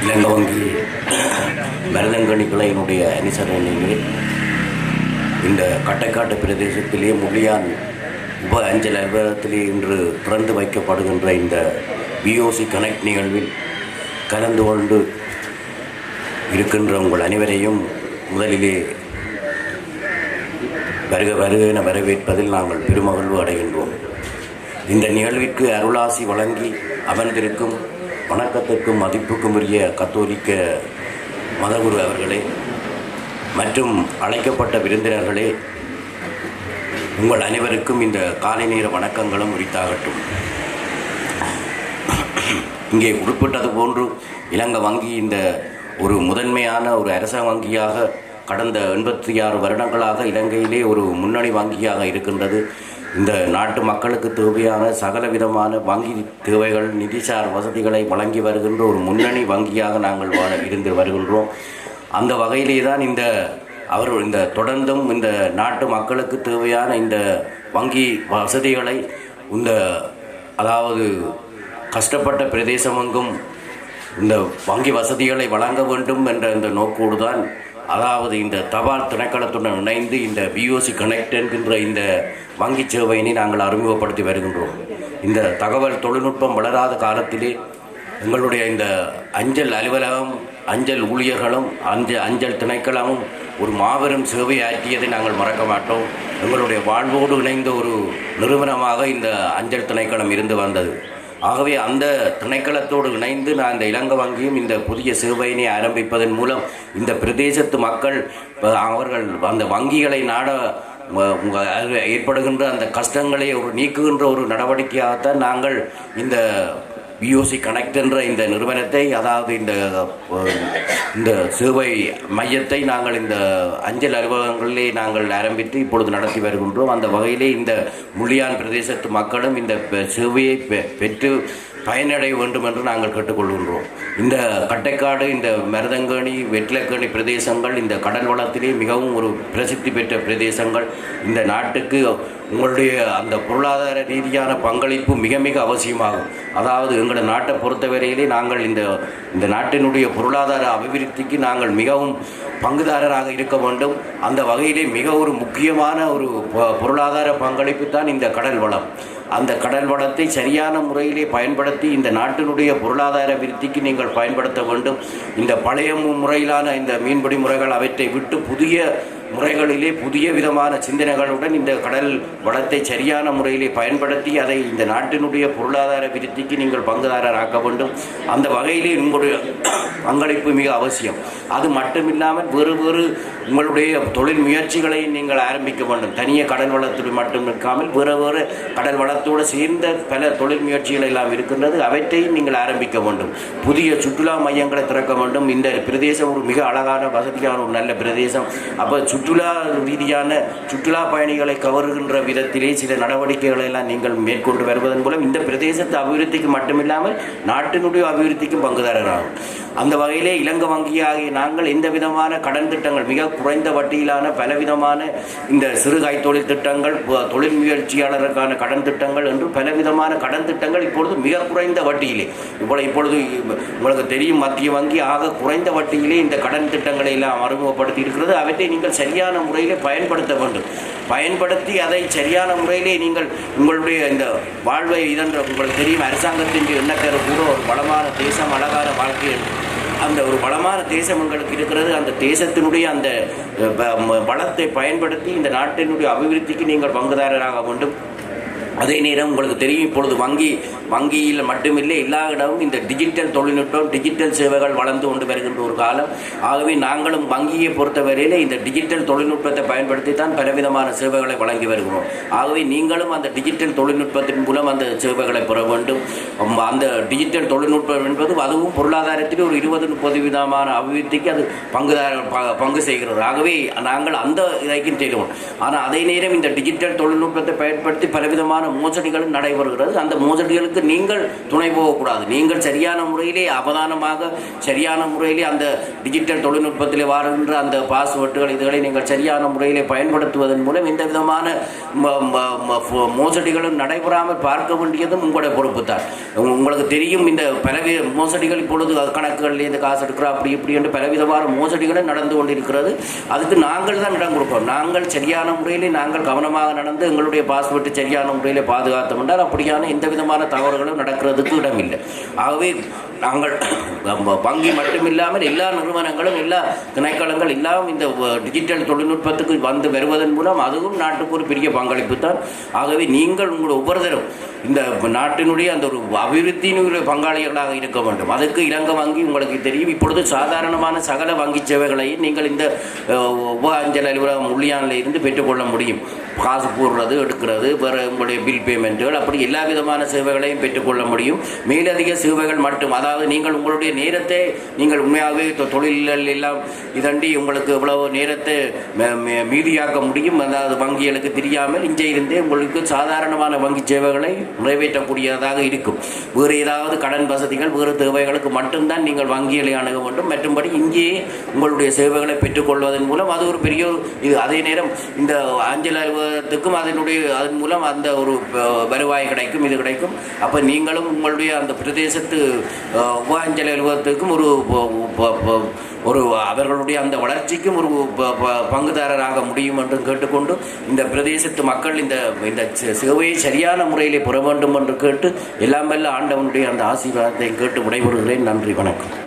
இலங்கை வங்கி மருதங்கணி கிளையினுடைய அனுசரணையிலே இந்த கட்டைக்காட்டு பிரதேசத்திலே முள்ளியான் உப அஞ்சல் அலுவலகத்திலே இன்று திறந்து வைக்கப்படுகின்ற இந்த பிஓசி கனெக்ட் நிகழ்வில் கலந்து கொண்டு இருக்கின்ற உங்கள் அனைவரையும் முதலிலே வருக வருக என வரவேற்பதில் நாங்கள் பெருமகிழ்வு அடைகின்றோம். இந்த நிகழ்விற்கு அருளாசி வழங்கி அமர்ந்திருக்கும் வணக்கத்திற்கும் மதிப்புக்கும் உரிய கத்தோலிக்க மதகுரு அவர்களே மற்றும் அழைக்கப்பட்ட விருந்தினர்களே, உங்கள் அனைவருக்கும் இந்த காலை நேர வணக்கங்களும் உரித்தாகட்டும். இங்கே குறிப்பிட்டது போன்று இலங்கை வங்கி இந்த ஒரு முதன்மையான ஒரு அரசாங்க வங்கியாக கடந்த 86 வருடங்களாக இலங்கையிலே ஒரு முன்னணி வங்கியாக இருக்கின்றது. இந்த நாட்டு மக்களுக்கு தேவையான சகல விதமான வங்கி தேவைகள், நிதிசார் வசதிகளை வழங்கி வருகின்ற ஒரு முன்னணி வங்கியாக நாங்கள் இருந்து வருகின்றோம். அந்த வகையிலே தான் இந்த தொடர்ந்தும் இந்த நாட்டு மக்களுக்கு தேவையான இந்த வங்கி வசதிகளை அதாவது கஷ்டப்பட்ட பிரதேசமெங்கும் இந்த வங்கி வசதிகளை வழங்க வேண்டும் என்ற இந்த நோக்கோடு தான், அதாவது இந்த தபால் திணைக்களத்துடன் இணைந்து இந்த பிஓசி கனெக்ட் என்கின்ற இந்த வங்கி சேவையினை நாங்கள் அறிமுகப்படுத்தி வருகின்றோம். இந்த தகவல் தொழில்நுட்பம் வளராத காலத்திலே எங்களுடைய இந்த அஞ்சல் அலுவலகம், அஞ்சல் ஊழியர்களும் அஞ்சல் திணைக்களமும் ஒரு மாபெரும் சேவை ஆற்றியதை நாங்கள் மறக்க மாட்டோம். எங்களுடைய வாழ்வோடு இணைந்த ஒரு நிறுவனமாக இந்த அஞ்சல் திணைக்களம் இருந்து வந்தது. ஆகவே அந்த திணைக்களத்தோடு இணைந்து நான் இந்த இலங்கை வங்கியும் இந்த புதிய சேவையினை ஆரம்பிப்பதன் மூலம் இந்த பிரதேசத்து மக்கள் அவர்கள் அந்த வங்கிகளை நாட ஏற்படுகின்ற அந்த கஷ்டங்களை நீக்குகின்ற ஒரு நடவடிக்கையாகத்தான் நாங்கள் இந்த பிஓசி கனெக்ட் என்ற இந்த நிறுவனத்தை, அதாவது இந்த சேவை மையத்தை நாங்கள் இந்த அஞ்சல் அலுவலகங்களிலே நாங்கள் ஆரம்பித்து இப்பொழுது நடத்தி வருகின்றோம். அந்த வகையிலே இந்த முள்ளியான் பிரதேசத்து மக்களும் இந்த சேவையை பெற்று பயனடைய வேண்டும் என்று நாங்கள் கேட்டுக்கொள்கின்றோம். இந்த கட்டைக்காடு, இந்த மருதங்கணி, வெற்றிலக்கணி பிரதேசங்கள் இந்த கடல் வளத்திலே மிகவும் ஒரு பிரசித்தி பெற்ற பிரதேசங்கள். இந்த நாட்டுக்கு உங்களுடைய அந்த பொருளாதார ரீதியான பங்களிப்பு மிக மிக அவசியமாகும். அதாவது எங்களோட நாட்டை பொறுத்தவரையிலே நாங்கள் இந்த நாட்டினுடைய பொருளாதார அபிவிருத்திக்கு நாங்கள் மிகவும் பங்குதாரராக இருக்க வேண்டும். அந்த வகையிலே மிக ஒரு முக்கியமான ஒரு பொருளாதார பங்களிப்பு தான் இந்த கடல் வளம். அந்த கடல் வளத்தை சரியான முறையிலே பயன்படுத்தி இந்த நாட்டினுடைய பொருளாதார விருத்திக்கு நீங்கள் பயன்படுத்த வேண்டும். இந்த பழைய முறையிலான இந்த மீன்பிடி முறைகள் அவற்றை விட்டு புதிய முறைகளிலே புதிய விதமான சிந்தனைகளுடன் இந்த கடல் வளத்தை சரியான முறையிலே பயன்படுத்தி அதை இந்த நாட்டினுடைய பொருளாதார விருத்திக்கு நீங்கள் பங்குதாரராக்க வேண்டும். அந்த வகையிலே உங்களுடைய பங்களிப்பு மிக அவசியம். அது மட்டுமில்லாமல் வேறு உங்களுடைய தொழில் முயற்சிகளை நீங்கள் ஆரம்பிக்க வேண்டும். தனியே கடல் வளத்தில் மட்டும் இருக்காமல் வேறு கடல் வளத்தோடு சேர்ந்த பல தொழில் முயற்சிகள் எல்லாம் இருக்கின்றது. அவற்றையும் நீங்கள் ஆரம்பிக்க வேண்டும். புதிய சுற்றுலா மையங்களை திறக்க வேண்டும். இந்த பிரதேசம் ஒரு மிக அழகான வசதியான ஒரு நல்ல பிரதேசம். அப்போ சுற்றுலா ரீதியான சுற்றுலா பயணிகளை கவருகின்ற விதத்திலே சில நடவடிக்கைகளை எல்லாம் நீங்கள் மேற்கொண்டு வருவதன் மூலம் இந்த பிரதேசத்து அபிவிருத்திக்கு மட்டுமில்லாமல் நாட்டினுடைய அபிவிருத்திக்கும் பங்குதாரராகும். அந்த வகையிலே இலங்கை வங்கியாகிய நாங்கள் எந்த விதமான கடன் திட்டங்கள், மிக குறைந்த வட்டியிலான பலவிதமான இந்த சிறு கைத்தொழில் திட்டங்கள், தொழில் முயற்சியாளருக்கான கடன் திட்டங்கள் என்று பலவிதமான கடன் திட்டங்கள் இப்பொழுது மிக குறைந்த வட்டியிலே இப்பொழுது உங்களுக்கு தெரியும், மத்திய வங்கி ஆக குறைந்த வட்டியிலே இந்த கடன் திட்டங்களை எல்லாம் அறிமுகப்படுத்தி இருக்கிறது. அவற்றை நீங்கள் சரியான முறையிலே பயன்படுத்த வேண்டும். பயன்படுத்தி அதை சரியான முறையிலே நீங்கள் உங்களுடைய இந்த வாழ்வை உங்களுக்கு தெரியும், அரசாங்கத்தின் எண்ணக்கரு கூட ஒரு வளமான தேசம், அழகான வாழ்க்கை, அந்த ஒரு வளமான தேசம் உங்களுக்கு இருக்கிறது. அந்த தேசத்தினுடைய அந்த வளத்தை பயன்படுத்தி இந்த நாட்டினுடைய அபிவிருத்திக்கு நீங்கள் பங்குதாரராக வேண்டும். அதே நேரம் உங்களுக்கு தெரியும், இப்பொழுது வங்கியில் மட்டுமில்லை எல்லா இடமும் இந்த டிஜிட்டல் தொழில்நுட்பம், டிஜிட்டல் சேவைகள் வளர்ந்து கொண்டு வருகின்ற ஒரு காலம். ஆகவே நாங்களும் வங்கியை பொறுத்தவரையில் இந்த டிஜிட்டல் தொழில்நுட்பத்தை பயன்படுத்தி தான் பலவிதமான சேவைகளை வழங்கி வருகிறோம். ஆகவே நீங்களும் அந்த டிஜிட்டல் தொழில்நுட்பத்தின் மூலம் அந்த சேவைகளை பெற வேண்டும். அந்த டிஜிட்டல் தொழில்நுட்பம் என்பது அதுவும் பொருளாதாரத்தில் ஒரு 20-30% அபிவிருத்திக்கு அது பங்கு செய்கிறது. ஆகவே நாங்கள் அந்த இதைக்கும் செய்வோம். ஆனால் அதே நேரம் இந்த டிஜிட்டல் தொழில்நுட்பத்தை பயன்படுத்தி பலவிதமான விதமான மோசடிகளும் நடைபெறுகிறது. அந்த மோசடிகளுக்கு நீங்கள் துணை போகக்கூடாது. நீங்கள் சரியான முறையிலே அவதானமாக சரியான முறையிலே அந்த டிஜிட்டல் தொழில்நுட்பத்திலே வருகின்ற அந்த பாஸ்வேர்டுகள் இதுகளை நீங்கள் சரியான முறையிலே பயன்படுத்துவதன் மூலம் எந்த விதமான மோசடிகளும் நடைபெறாமல் பார்க்க வேண்டியதும் உங்களுடைய பொறுப்பு தான். உங்களுக்கு தெரியும், இந்த பலவித மோசடிகள் இப்பொழுது கணக்குகளில் காசு எடுக்கிறோம் அப்படி இப்படி என்று பலவிதமான மோசடிகளும் நடந்து கொண்டிருக்கிறது. அதுக்கு நாங்கள் தான் இடம் கொடுப்போம். நாங்கள் சரியான முறையிலே நாங்கள் கவனமாக நடந்து எங்களுடைய பாஸ்வேர்டு சரியான முறையில் பாதுகாத்தோம் என்றால் அப்படியான எந்த விதமான தவறுகளும் நடக்கிறதுக்கு இடமில்லை. ஆகவே நாங்கள் வங்கி மட்டுமில்லாமல் எல்லா நிறுவனங்களும் எல்லா திணைக்களங்கள் எல்லாம் இந்த டிஜிட்டல் தொழில்நுட்பத்துக்கு வந்து வருவதன் மூலம் அதுவும் நாட்டுக்கு ஒரு பெரிய பங்களிப்பு தான். ஆகவே நீங்கள் உங்கள் ஒவ்வொருத்தரும் இந்த நாட்டினுடைய அந்த ஒரு அபிவிருத்தியினுடைய பங்காளிகளாக இருக்க வேண்டும். அதுக்கு இலங்கை வங்கி உங்களுக்கு தெரியும், இப்பொழுது சாதாரணமான சகல வங்கி சேவைகளையும் நீங்கள் இந்த உப அஞ்சல் அலுவலகம் உள்ளியானில் இருந்து பெற்றுக்கொள்ள முடியும். காசு போடுறது, எடுக்கிறது, வேறு உங்களுடைய பில் பேமெண்ட்டுகள், அப்படி எல்லா விதமான சேவைகளையும் பெற்றுக்கொள்ள முடியும். மேலதிக சேவைகள் மட்டும், அதாவது நீங்கள் உங்களுடைய நேரத்தை நீங்கள் உண்மையாகவே தொழில்கள் எல்லாம் இதண்டி உங்களுக்கு எவ்வளவு நேரத்தை மீதியாக்க முடியும். அதாவது வங்கிகளுக்கு தெரியாமல் இங்கே இருந்தே உங்களுக்கு சாதாரணமான வங்கி சேவைகளை நிறைவேற்றக்கூடியதாக இருக்கும். வேறு ஏதாவது கடன் வசதிகள் வேறு தேவைகளுக்கு மட்டும்தான் நீங்கள் வங்கிகளை அணுக வேண்டும். மற்றும்படி இங்கேயே உங்களுடைய சேவைகளை பெற்றுக்கொள்வதன் மூலம் அது ஒரு பெரிய இது. அதே நேரம் இந்த அஞ்சல் அலுவலகத்துக்கும் அதன் மூலம் அந்த ஒரு வருவாய் கிடைக்கும், இது கிடைக்கும். அப்போ நீங்களும் உங்களுடைய அந்த பிரதேசத்து உப அஞ்சல் அலுவலகத்துக்கும் ஒரு அவர்களுடைய அந்த வளர்ச்சிக்கும் ஒரு பங்குதாரராக முடியும் என்று கேட்டுக்கொண்டு இந்த பிரதேசத்து மக்கள் இந்த சேவையை சரியான முறையிலே பெற வேண்டும் என்று கேட்டு எல்லாம் வல்ல ஆண்டவனுடைய அந்த ஆசீர்வாதத்தை கேட்டு விடைபெறுகிறேன். நன்றி, வணக்கம்.